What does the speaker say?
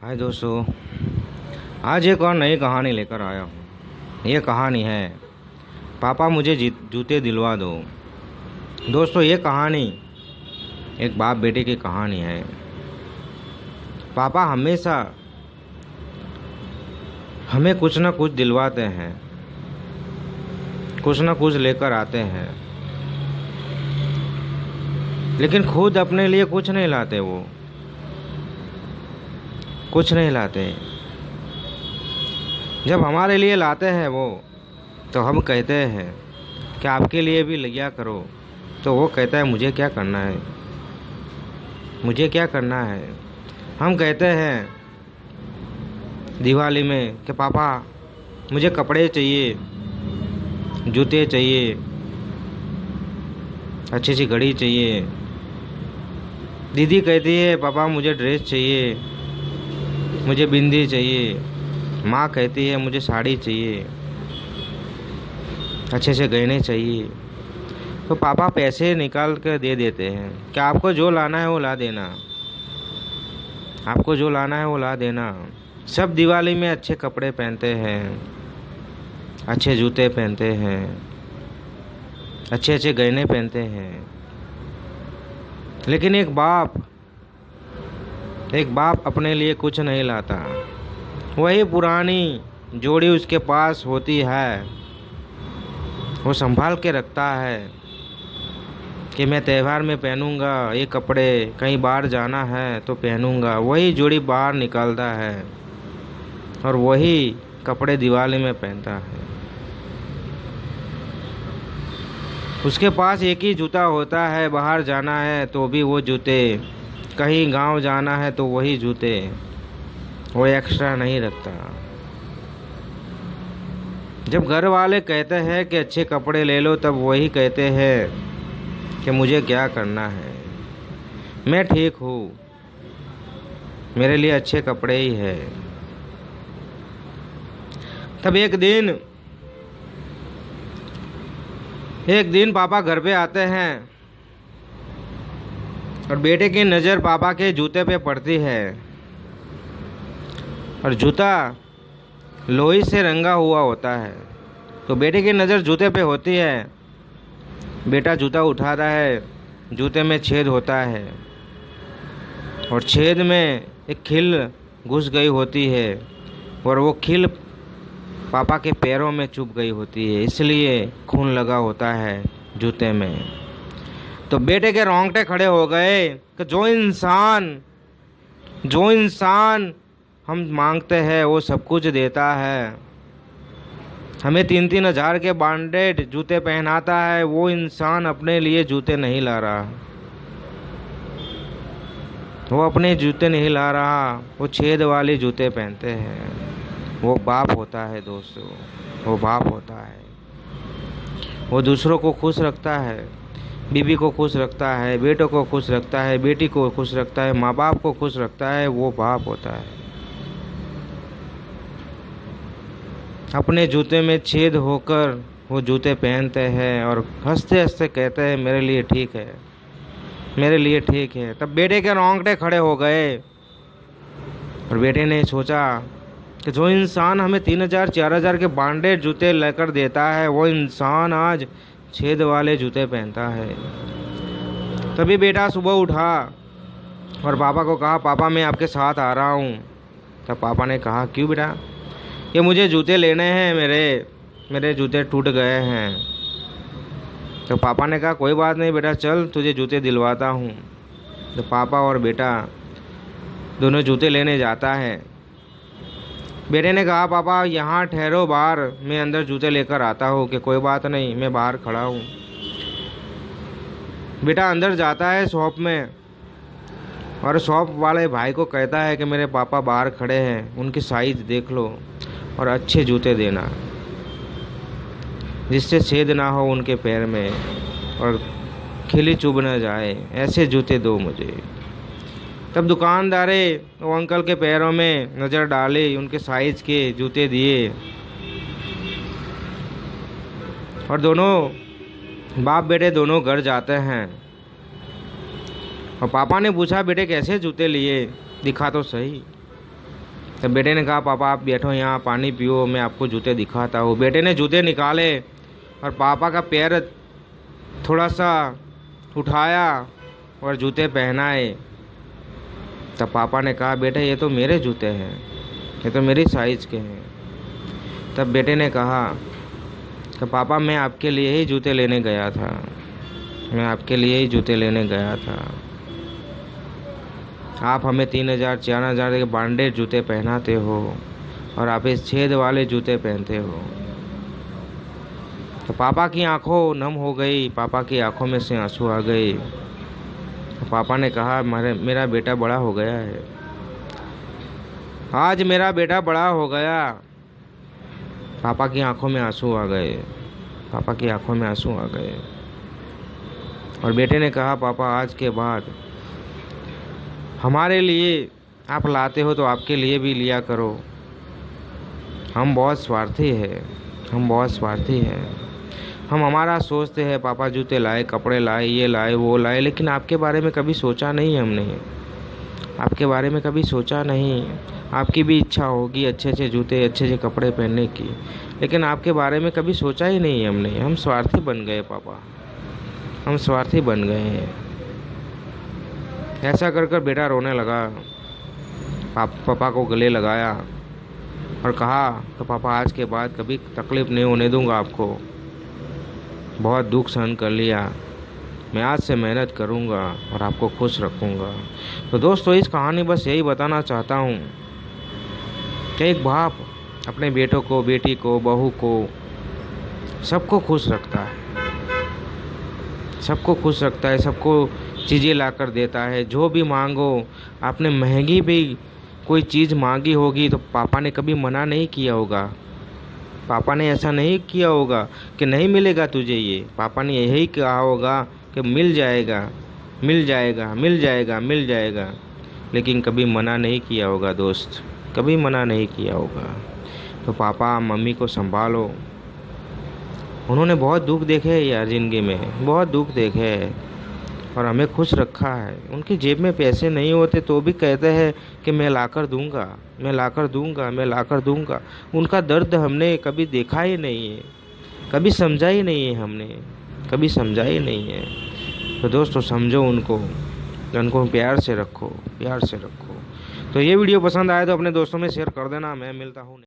हाय दोस्तों, आज एक और नई कहानी लेकर आया हूँ। ये कहानी है पापा मुझे जूते दिलवा दो। दोस्तों, ये कहानी एक बाप बेटे की कहानी है। पापा हमेशा हमें कुछ ना कुछ दिलवाते हैं, कुछ ना कुछ लेकर आते हैं, लेकिन खुद अपने लिए कुछ नहीं लाते। वो कुछ नहीं लाते। जब हमारे लिए लाते हैं वो, तो हम कहते हैं कि आपके लिए भी लिया करो। तो वो कहता है मुझे क्या करना है, मुझे क्या करना है। हम कहते हैं दिवाली में कि पापा मुझे कपड़े चाहिए, जूते चाहिए, अच्छी सी घड़ी चाहिए। दीदी कहती है पापा मुझे ड्रेस चाहिए, मुझे बिंदी चाहिए। माँ कहती है मुझे साड़ी चाहिए, अच्छे से गहने चाहिए। तो पापा पैसे निकाल कर दे देते हैं कि आपको जो लाना है वो ला देना, आपको जो लाना है वो ला देना। सब दिवाली में अच्छे कपड़े पहनते हैं, अच्छे जूते पहनते हैं, अच्छे अच्छे गहने पहनते हैं। लेकिन एक बाप अपने लिए कुछ नहीं लाता। वही पुरानी जोड़ी उसके पास होती है, वो संभाल के रखता है कि मैं त्यौहार में पहनूंगा ये कपड़े, कहीं बाहर जाना है तो पहनूंगा। वही जोड़ी बाहर निकालता है और वही कपड़े दिवाली में पहनता है। उसके पास एक ही जूता होता है, बाहर जाना है तो भी वो जूते, कहीं गांव जाना है तो वही जूते, वो एक्स्ट्रा नहीं रखता। जब घर वाले कहते हैं कि अच्छे कपड़े ले लो, तब वही कहते हैं कि मुझे क्या करना है, मैं ठीक हूँ, मेरे लिए अच्छे कपड़े ही है। तब एक दिन पापा घर पे आते हैं और बेटे की नज़र पापा के जूते पे पड़ती है और जूता लोही से रंगा हुआ होता है। तो बेटे की नज़र जूते पे होती है। बेटा जूता उठाता है, जूते में छेद होता है और छेद में एक खिल घुस गई होती है और वो खिल पापा के पैरों में चुभ गई होती है, इसलिए खून लगा होता है जूते में। तो बेटे के रोंगटे खड़े हो गए कि जो इंसान हम मांगते हैं वो सब कुछ देता है। हमें 3-3 हज़ार के ब्रांडेड जूते पहनाता है, वो इंसान अपने लिए जूते नहीं ला रहा। वो अपने जूते नहीं ला रहा, वो छेद वाले जूते पहनते हैं। वो बाप होता है दोस्तों, वो बाप होता है। वो दूसरों को खुश रखता है, बीवी को खुश रखता है, बेटों को खुश रखता है, बेटी को खुश रखता है, माँ बाप को खुश रखता है। वो बाप होता है। अपने जूते में छेद होकर वो जूते पहनते हैं और हंसते हंसते कहते हैं मेरे लिए ठीक है, मेरे लिए ठीक है। तब बेटे के रोंगटे खड़े हो गए और बेटे ने सोचा कि जो इंसान हमें 3,000-4,000 के ब्रांडेड जूते लेकर देता है, वो इंसान आज छेद वाले जूते पहनता है। तभी बेटा सुबह उठा और पापा को कहा पापा मैं आपके साथ आ रहा हूँ। तब पापा ने कहा क्यों बेटा? कि मुझे जूते लेने हैं, मेरे जूते टूट गए हैं। तो पापा ने कहा कोई बात नहीं बेटा, चल तुझे जूते दिलवाता हूँ। तो पापा और बेटा दोनों जूते लेने जाता है। बेटे ने कहा पापा यहाँ ठहरो बाहर, मैं अंदर जूते लेकर आता हूँ। कि कोई बात नहीं, मैं बाहर खड़ा हूँ। बेटा अंदर जाता है शॉप में और शॉप वाले भाई को कहता है कि मेरे पापा बाहर खड़े हैं, उनकी साइज देख लो और अच्छे जूते देना, जिससे छेद ना हो उनके पैर में और खिली चुभ न जाए, ऐसे जूते दो मुझे। तब दुकानदारे वो अंकल के पैरों में नज़र डाली, उनके साइज के जूते दिए और दोनों बाप बेटे दोनों घर जाते हैं। और पापा ने पूछा बेटे कैसे जूते लिए, दिखा तो सही। तो बेटे ने कहा पापा आप बैठो यहाँ, पानी पियो, मैं आपको जूते दिखाता हूँ। बेटे ने जूते निकाले और पापा का पैर थोड़ा सा उठाया और जूते पहनाए। तब पापा ने कहा बेटे ये तो मेरे जूते हैं, ये तो मेरी साइज़ के हैं। तब बेटे ने कहा कि पापा मैं आपके लिए ही जूते लेने गया था, मैं आपके लिए ही जूते लेने गया था। आप हमें 3000 4000 के ब्रांडेड जूते पहनाते हो और आप इस छेद वाले जूते पहनते हो। तो पापा की आंखों नम हो गई, पापा की आंखों में से आंसू आ गए। तो पापा ने कहा मेरा बेटा बड़ा हो गया है, आज मेरा बेटा बड़ा हो गया। पापा की आंखों में आंसू आ गए, पापा की आंखों में आंसू आ गए। और बेटे ने कहा पापा आज के बाद हमारे लिए आप लाते हो तो आपके लिए भी लिया करो। हम बहुत स्वार्थी हैं, हम बहुत स्वार्थी हैं। हम हमारा सोचते हैं पापा जूते लाए, कपड़े लाए, ये लाए, वो लाए, लेकिन आपके बारे में कभी सोचा नहीं हमने, आपके बारे में कभी सोचा नहीं। आपकी भी इच्छा होगी अच्छे अच्छे जूते, अच्छे अच्छे कपड़े पहनने की, लेकिन आपके बारे में कभी सोचा ही नहीं हमने। हम स्वार्थी बन गए पापा, हम स्वार्थी बन गए हैं। ऐसा कर कर बेटा रोने लगा, पापा को गले लगाया और कहा तो पापा आज के बाद कभी तकलीफ़ नहीं होने दूंगा आपको। बहुत दुख सहन कर लिया, मैं आज से मेहनत करूंगा और आपको खुश रखूंगा। तो दोस्तों इस कहानी बस यही बताना चाहता हूँ कि एक बाप अपने बेटों को, बेटी को, बहू को, सबको खुश रखता है, सबको खुश रखता है, सबको चीज़ें ला कर देता है। जो भी मांगो, आपने महंगी भी कोई चीज़ मांगी होगी तो पापा ने कभी मना नहीं किया होगा। पापा ने ऐसा नहीं किया होगा कि नहीं मिलेगा तुझे ये। पापा ने यही कहा होगा कि मिल जाएगा, मिल जाएगा, मिल जाएगा, मिल जाएगा, लेकिन कभी मना नहीं किया होगा दोस्त, कभी मना नहीं किया होगा। तो पापा मम्मी को संभालो। उन्होंने बहुत दुख देखे हैं यार ज़िंदगी में, बहुत दुख देखे हैं और हमें खुश रखा है। उनकी जेब में पैसे नहीं होते तो भी कहते हैं कि मैं लाकर दूंगा, मैं लाकर दूंगा, मैं लाकर दूंगा। उनका दर्द हमने कभी देखा ही नहीं है, कभी समझा ही नहीं है, हमने कभी समझा ही नहीं है। तो दोस्तों समझो उनको प्यार से रखो, प्यार से रखो। तो ये वीडियो पसंद आए तो अपने दोस्तों में शेयर कर देना। मैं मिलता हूँ।